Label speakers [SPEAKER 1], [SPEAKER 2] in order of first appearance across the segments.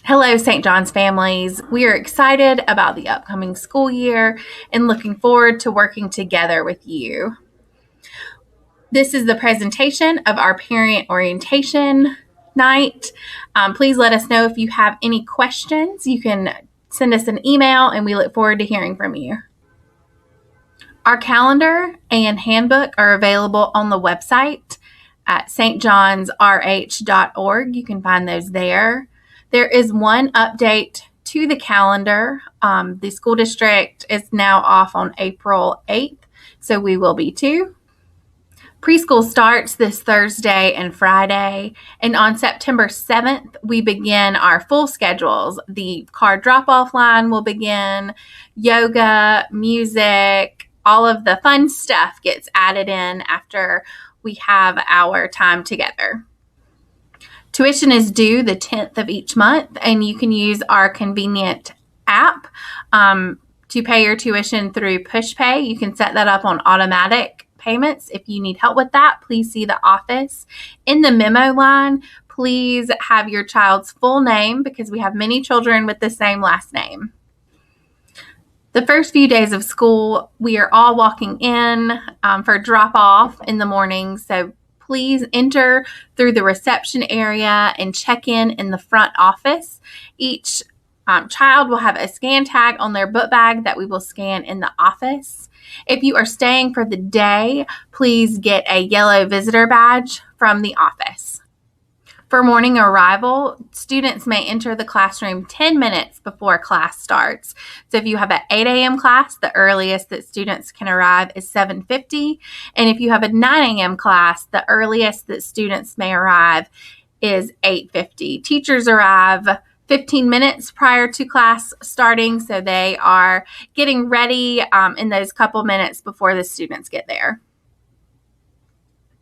[SPEAKER 1] Hello, St. John's families. We are excited about the upcoming school year and looking forward to working together with you. This is the presentation of our parent orientation night. Please let us know if you have any questions. You can send us an email, and we look forward to hearing from you. Our calendar and handbook are available on the website at stjohnsrh.org. You can find those there. There is one update to the calendar. The school district is now off on April 8th, so we will be too. Preschool starts this Thursday and Friday, and on September 7th, we begin our full schedules. The card drop-off line will begin, yoga, music, all of the fun stuff gets added in after we have our time together. Tuition is due the 10th of each month, and you can use our convenient app to pay your tuition through PushPay. You can set that up on automatic payments. If you need help with that, please see the office. In the memo line, please have your child's full name because we have many children with the same last name. The first few days of school, we are all walking in for drop-off in the morning, so please enter through the reception area and check in the front office. Each child will have a scan tag on their book bag that we will scan in the office. If you are staying for the day, please get a yellow visitor badge from the office. For morning arrival, students may enter the classroom 10 minutes before class starts. So if you have an 8 a.m. class, the earliest that students can arrive is 7:50. And if you have a 9 a.m. class, the earliest that students may arrive is 8:50. Teachers arrive 15 minutes prior to class starting, so they are getting ready in those couple minutes before the students get there.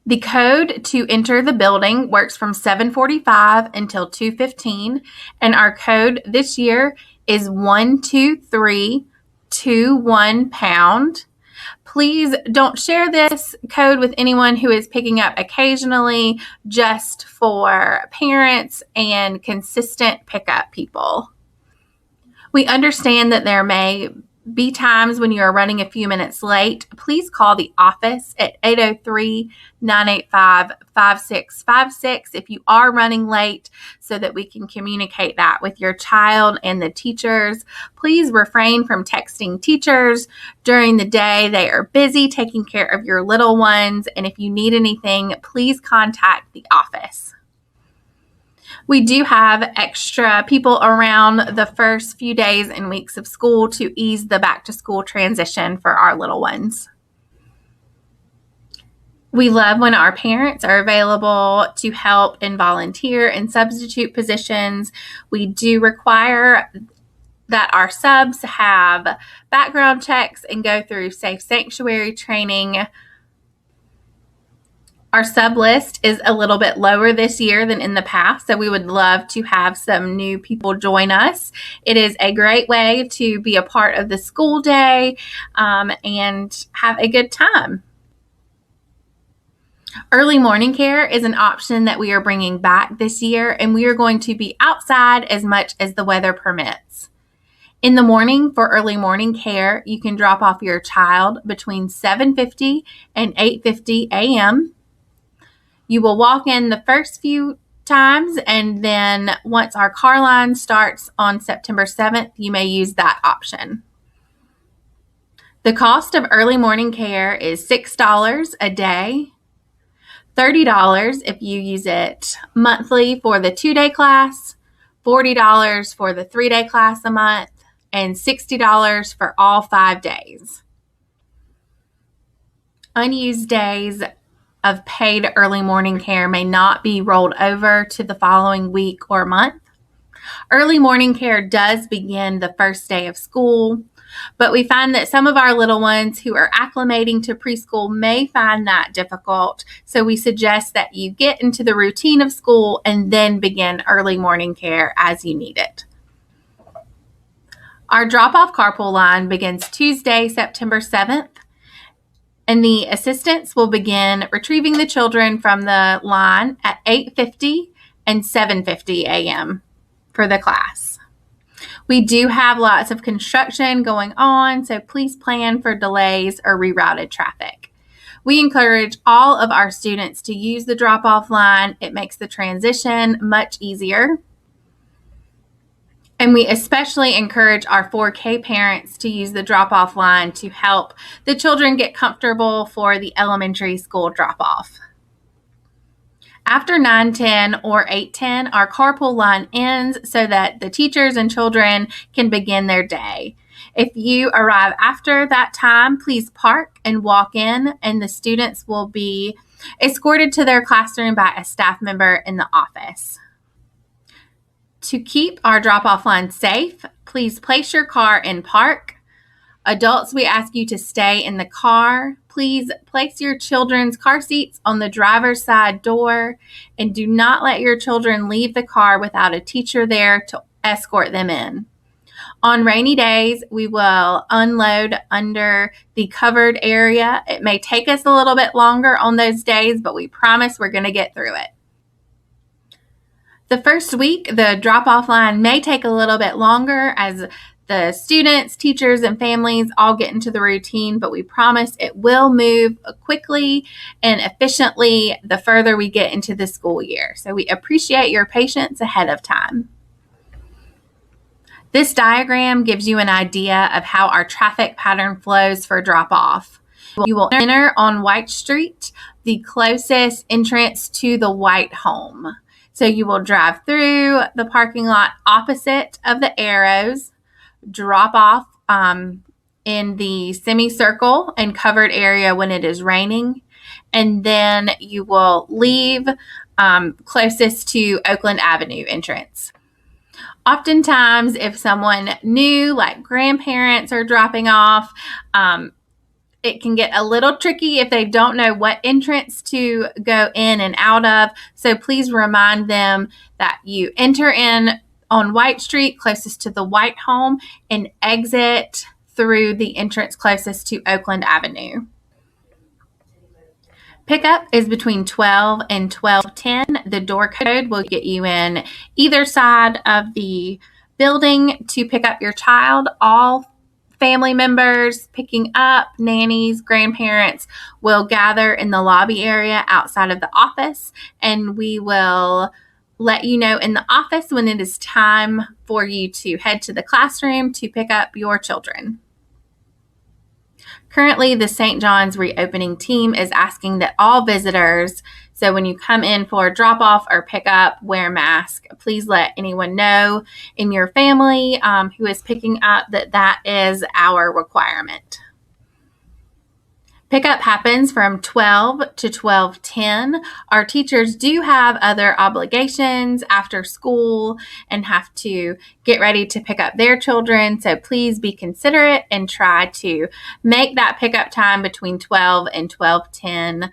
[SPEAKER 1] The code to enter the building works from 7:45 until 2:15, and our code this year is 12321#. Please don't share this code with anyone who is picking up occasionally, just for parents and consistent pickup people. We understand that there may be times when you are running a few minutes late. Please call the office at 803-985-5656 if you are running late, so that we can communicate that with your child and the teachers. Please refrain from texting teachers during the day. They are busy taking care of your little ones, and if you need anything, please contact the office. We do have extra people around the first few days and weeks of school to ease the back-to-school transition for our little ones. We love when our parents are available to help and volunteer in substitute positions. We do require that our subs have background checks and go through safe sanctuary training. Our sub list is a little bit lower this year than in the past, so we would love to have some new people join us. It is a great way to be a part of the school day and have a good time. Early morning care is an option that we are bringing back this year, and we are going to be outside as much as the weather permits. In the morning, for early morning care, you can drop off your child between 7:50 and 8:50 a.m. You will walk in the first few times, and then once our car line starts on September 7th, you may use that option. The cost of early morning care is $6 a day, $30 if you use it monthly for the 2-day class, $40 for the 3-day class a month, and $60 for all 5 days. Unused days of paid early morning care may not be rolled over to the following week or month. Early morning care does begin the first day of school, but we find that some of our little ones who are acclimating to preschool may find that difficult, so we suggest that you get into the routine of school and then begin early morning care as you need it. Our drop-off carpool line begins Tuesday, September 7th, and the assistants will begin retrieving the children from the line at 8:50 and 7:50 a.m. for the class. We do have lots of construction going on, so please plan for delays or rerouted traffic. We encourage all of our students to use the drop-off line. It makes the transition much easier. And we especially encourage our 4K parents to use the drop-off line to help the children get comfortable for the elementary school drop-off. After 9:10 or 8:10, our carpool line ends so that the teachers and children can begin their day. If you arrive after that time, please park and walk in, and the students will be escorted to their classroom by a staff member in the office. To keep our drop-off line safe, please place your car in park. Adults, we ask you to stay in the car. Please place your children's car seats on the driver's side door, and do not let your children leave the car without a teacher there to escort them in. On rainy days, we will unload under the covered area. It may take us a little bit longer on those days, but we promise we're going to get through it. The first week, the drop-off line may take a little bit longer as the students, teachers, and families all get into the routine, but we promise it will move quickly and efficiently the further we get into the school year. So we appreciate your patience ahead of time. This diagram gives you an idea of how our traffic pattern flows for drop-off. You will enter on White Street, the closest entrance to the White home. So you will drive through the parking lot opposite of the arrows, drop off in the semicircle and covered area when it is raining, and then you will leave closest to Oakland Avenue entrance. Oftentimes, if someone new, like grandparents, are dropping off, it can get a little tricky if they don't know what entrance to go in and out of. So please remind them that you enter in on White Street, closest to the White home, and exit through the entrance closest to Oakland Avenue. Pickup is between 12 and 12:10. The door code will get you in either side of the building to pick up your child. All family members picking up, nannies, grandparents, will gather in the lobby area outside of the office, and we will let you know in the office when it is time for you to head to the classroom to pick up your children. Currently, the St. John's reopening team is asking that all visitors, so when you come in for a drop-off or pick-up, wear a mask. Please let anyone know in your family who is picking up that is our requirement. Pickup happens from 12 to 12:10. Our teachers do have other obligations after school and have to get ready to pick up their children, so please be considerate and try to make that pickup time between 12 and 12:10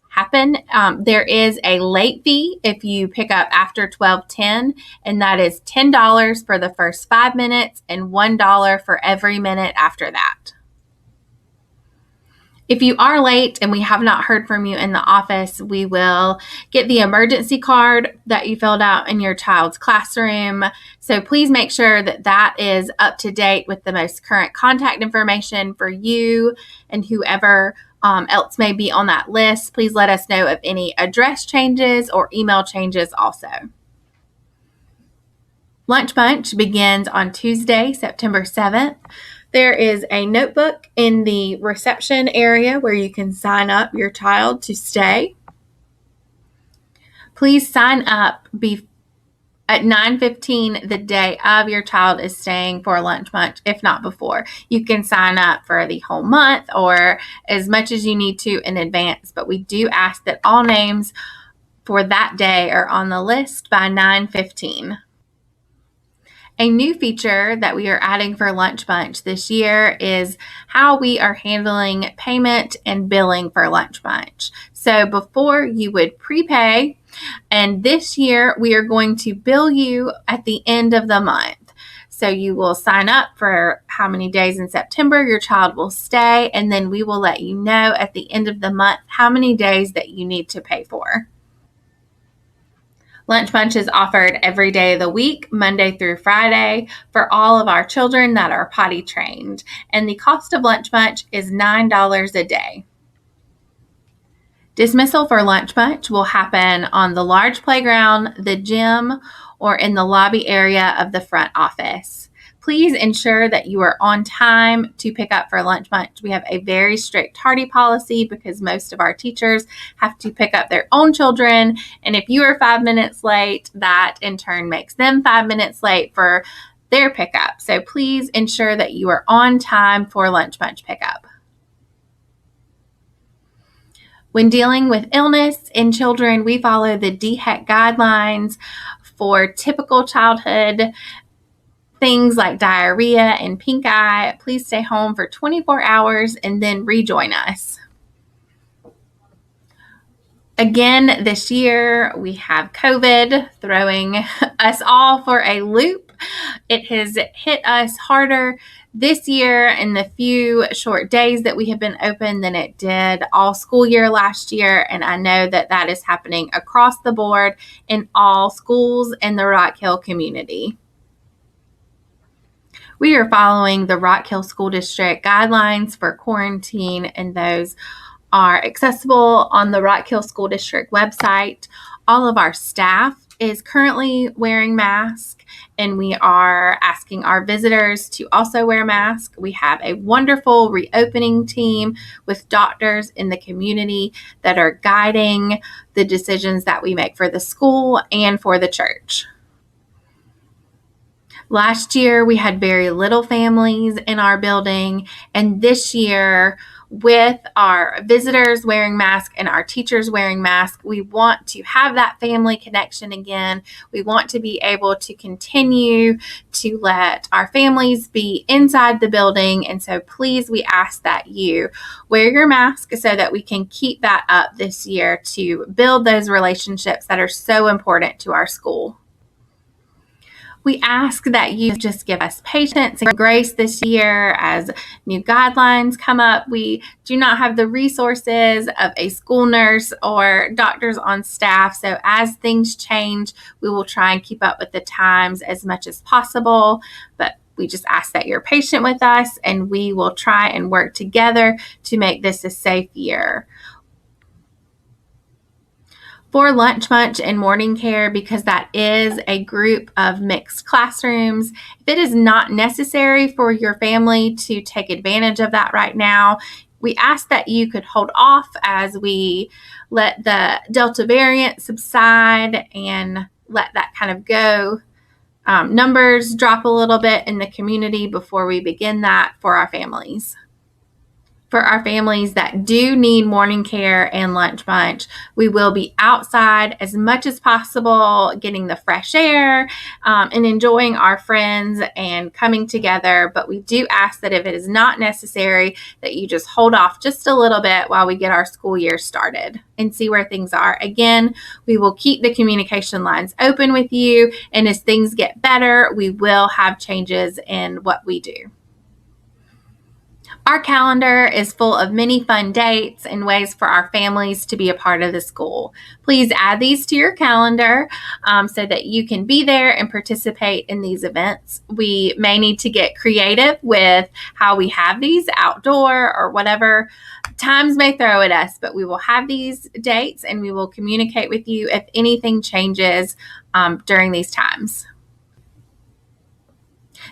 [SPEAKER 1] happen. There is a late fee if you pick up after 12:10, and that is $10 for the first 5 minutes and $1 for every minute after that. If you are late and we have not heard from you in the office, we will get the emergency card that you filled out in your child's classroom. So please make sure that that is up to date with the most current contact information for you and whoever else may be on that list. Please let us know of any address changes or email changes also. Lunch Bunch begins on Tuesday, September 7th. There is a notebook in the reception area where you can sign up your child to stay. Please sign up at 9:15 the day of your child is staying for Lunch Bunch, if not before. You can sign up for the whole month or as much as you need to in advance, but we do ask that all names for that day are on the list by 9:15. A new feature that we are adding for Lunch Bunch this year is how we are handling payment and billing for Lunch Bunch. So before you would prepay, and this year we are going to bill you at the end of the month. So you will sign up for how many days in September your child will stay, and then we will let you know at the end of the month how many days that you need to pay for. Lunch Bunch is offered every day of the week, Monday through Friday, for all of our children that are potty trained. And the cost of Lunch Bunch is $9 a day. Dismissal for Lunch Bunch will happen on the large playground, the gym, or in the lobby area of the front office. Please ensure that you are on time to pick up for Lunch Bunch. We have a very strict tardy policy because most of our teachers have to pick up their own children. And if you are 5 minutes late, that in turn makes them 5 minutes late for their pickup. So please ensure that you are on time for Lunch Bunch pickup. When dealing with illness in children, we follow the DHEC guidelines for typical childhood things like diarrhea and pink eye. Please stay home for 24 hours and then rejoin us. Again, this year we have COVID throwing us all for a loop. It has hit us harder this year in the few short days that we have been open than it did all school year last year. And I know that that is happening across the board in all schools in the Rock Hill community. We are following the Rock Hill School District guidelines for quarantine, and those are accessible on the Rock Hill School District website. All of our staff is currently wearing masks, and we are asking our visitors to also wear masks. We have a wonderful reopening team with doctors in the community that are guiding the decisions that we make for the school and for the church. Last year, we had very little families in our building, and this year, with our visitors wearing masks and our teachers wearing masks, we want to have that family connection again. We want to be able to continue to let our families be inside the building, and so please, we ask that you wear your mask so that we can keep that up this year to build those relationships that are so important to our school. We ask that you just give us patience and grace this year as new guidelines come up. We do not have the resources of a school nurse or doctors on staff. So as things change, we will try and keep up with the times as much as possible. But we just ask that you're patient with us, and we will try and work together to make this a safe year. For Lunch Bunch and morning care, because that is a group of mixed classrooms, if it is not necessary for your family to take advantage of that right now, we ask that you could hold off as we let the Delta variant subside and let that kind of go. Numbers drop a little bit in the community before we begin that for our families. For our families that do need morning care and Lunch Bunch, we will be outside as much as possible, getting the fresh air and enjoying our friends and coming together. But we do ask that if it is not necessary, that you just hold off just a little bit while we get our school year started and see where things are. Again, we will keep the communication lines open with you, and as things get better, we will have changes in what we do. Our calendar is full of many fun dates and ways for our families to be a part of the school. Please add these to your calendar so that you can be there and participate in these events. We may need to get creative with how we have these outdoor or whatever times may throw at us, but we will have these dates and we will communicate with you if anything changes during these times.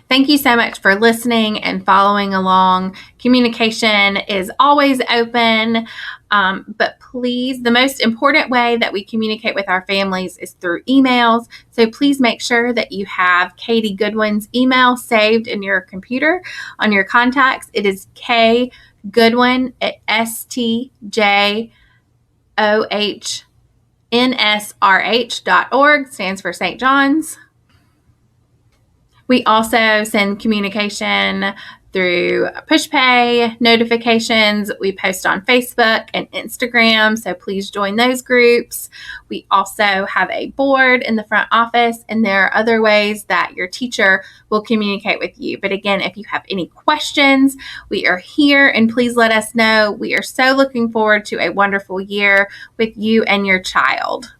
[SPEAKER 1] Thank you so much for listening and following along. Communication is always open, but please, the most important way that we communicate with our families is through emails. So please make sure that you have Katie Goodwin's email saved in your computer on your contacts. It is kgoodwin@stjohnsrh.org, stands for St. John's. We also send communication through PushPay notifications. We post on Facebook and Instagram, so please join those groups. We also have a board in the front office, and there are other ways that your teacher will communicate with you. But again, if you have any questions, we are here, and please let us know. We are so looking forward to a wonderful year with you and your child.